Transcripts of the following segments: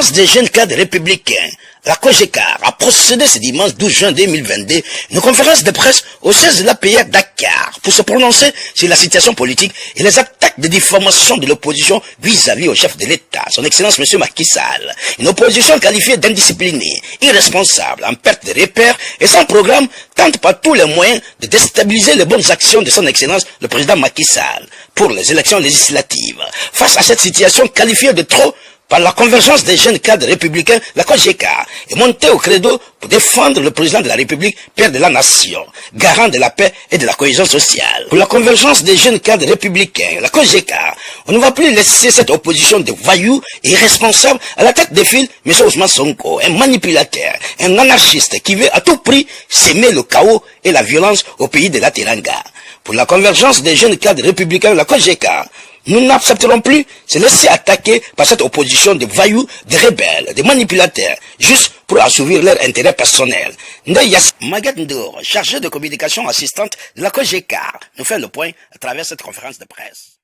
Des jeunes cadres républicains, la COGECAR a procédé ce dimanche 12 juin 2022 une conférence de presse au siège de l'APR Dakar pour se prononcer sur la situation politique et les attaques de diffamation de l'opposition vis-à-vis au chef de l'État, son Excellence M. Macky Sall. Une opposition qualifiée d'indisciplinée, irresponsable, en perte de repères et sans programme tente par tous les moyens de déstabiliser les bonnes actions de son Excellence le président Macky Sall pour les élections législatives. Face à cette situation qualifiée de trop par la convergence des jeunes cadres républicains, la COGECAR est montée au credo pour défendre le président de la République, père de la nation, garant de la paix et de la cohésion sociale. Pour la convergence des jeunes cadres républicains, la COGECAR, on ne va plus laisser cette opposition de voyous et irresponsables à la tête des fils, M. Ousmane Sonko, un manipulateur, un anarchiste qui veut à tout prix s'aimer le chaos et la violence au pays de la Teranga. Pour la convergence des jeunes cadres républicains, la COGECAR, nous n'accepterons plus se laisser attaquer par cette opposition de voyous, de rebelles, de manipulateurs, juste pour assouvir leur intérêt personnel. Ndeyas Maguette Ndour, chargée de communication assistante de la COGECAR, nous fait le point à travers cette conférence de presse.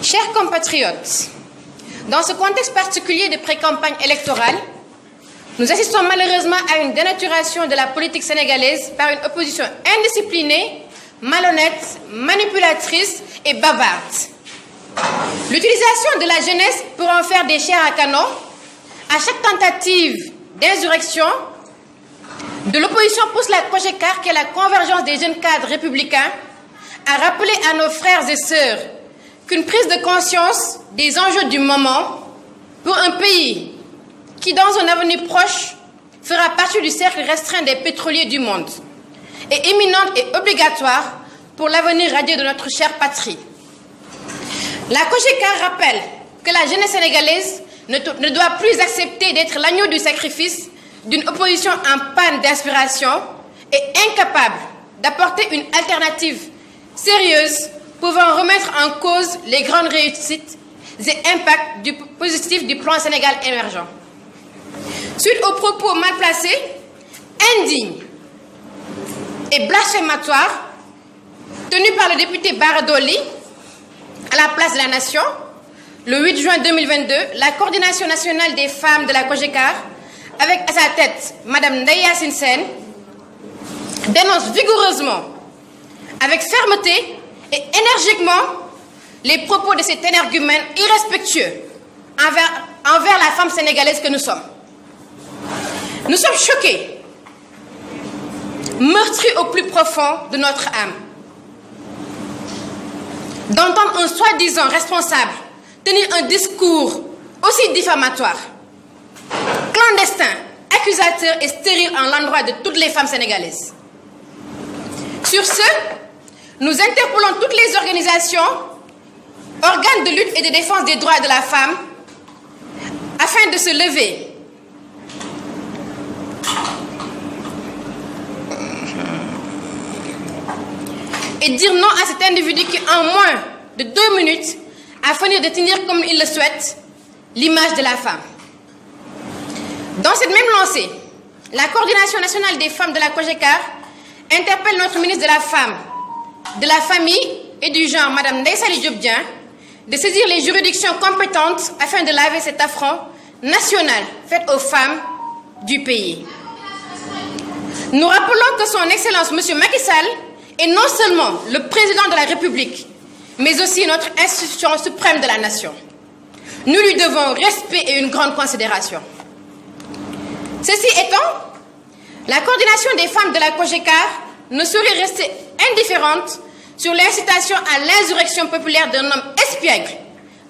Chers compatriotes, dans ce contexte particulier de pré-campagne électorale, nous assistons malheureusement à une dénaturation de la politique sénégalaise par une opposition indisciplinée, malhonnête, manipulatrice et bavarde. L'utilisation de la jeunesse pour en faire des chairs à canon, à chaque tentative d'insurrection de l'opposition pousse la COGECAR, qui est la convergence des jeunes cadres républicains, à rappeler à nos frères et sœurs qu'une prise de conscience des enjeux du moment pour un pays qui, dans un avenir proche, fera partie du cercle restreint des pétroliers du monde est imminente et obligatoire pour l'avenir radieux de notre chère patrie. La COGECAR rappelle que la jeunesse sénégalaise ne doit plus accepter d'être l'agneau du sacrifice d'une opposition en panne d'inspiration et incapable d'apporter une alternative sérieuse pouvant remettre en cause les grandes réussites et impacts positifs du plan Sénégal émergent. Suite aux propos mal placés, indignes et blasphématoires tenus par le député Bara Dolly à la place de la Nation, le 8 juin 2022, la coordination nationale des femmes de la COGECAR, avec à sa tête Mme Ndeye Yacine Sène, dénonce vigoureusement, avec fermeté et énergiquement, les propos de cet énergumène irrespectueux envers la femme sénégalaise que nous sommes. Nous sommes choqués, meurtris au plus profond de notre âme, d'entendre un soi-disant responsable tenir un discours aussi diffamatoire, clandestin, accusateur et stérile en l'endroit de toutes les femmes sénégalaises. Sur ce, nous interpellons toutes les organisations, organes de lutte et de défense des droits de la femme, afin de se lever et dire non à cet individu qui, en moins de 2 minutes, a fini de tenir comme il le souhaite l'image de la femme. Dans cette même lancée, la coordination nationale des femmes de la COGECAR interpelle notre ministre de la Femme, de la Famille et du Genre, Mme Ndeye Saly Diop Dieng, de saisir les juridictions compétentes afin de laver cet affront national fait aux femmes du pays. Nous rappelons que son Excellence M. Macky Sall est non seulement le président de la République, mais aussi notre institution suprême de la nation. Nous lui devons respect et une grande considération. Ceci étant, la coordination des femmes de la COGECAR ne saurait rester indifférente sur l'incitation à l'insurrection populaire d'un homme espiègle,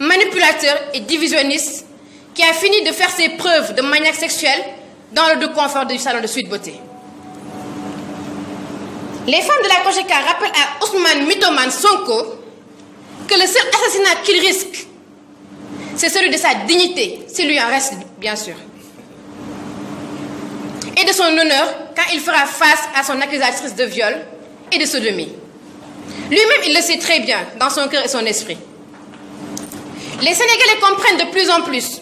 manipulateur et divisionniste qui a fini de faire ses preuves de maniaque sexuelle dans le doux confort du salon de Sweet Beauté. Les femmes de la COGECAR rappellent à Ousmane Mythomane Sonko que le seul assassinat qu'il risque, c'est celui de sa dignité, s'il lui en reste bien sûr, et de son honneur quand il fera face à son accusatrice de viol et de sodomie. Lui-même, il le sait très bien dans son cœur et son esprit. Les Sénégalais comprennent de plus en plus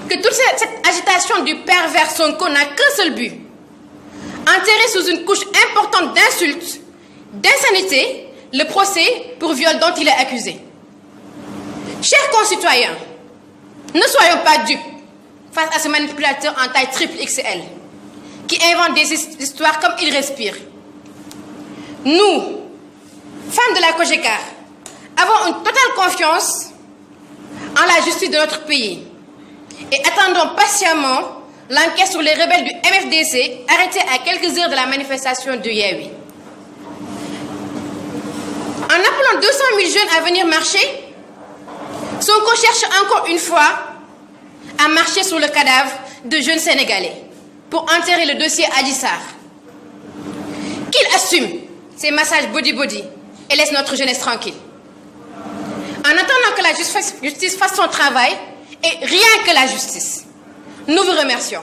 que toute cette agitation du pervers Sonko n'a qu'un seul but: enterrer sous une couche importante d'insultes, d'insanité, le procès pour viol dont il est accusé. Chers concitoyens, ne soyons pas dupes. face à ce manipulateur en taille triple XL, qui invente des histoires comme il respire. Nous, femmes de la COJECAR, avons une totale confiance en la justice de notre pays et attendons patiemment l'enquête sur les rebelles du MFDC arrêtés à quelques heures de la manifestation de Yewwi. En appelant 200 000 jeunes à venir marcher, Sonko cherche encore une fois à marcher sur le cadavre de jeunes Sénégalais pour enterrer le dossier Adji Sarr. Qu'il assume ses massages body-body et laisse notre jeunesse tranquille. En attendant que la justice fasse son travail, et rien que la justice, nous vous remercions.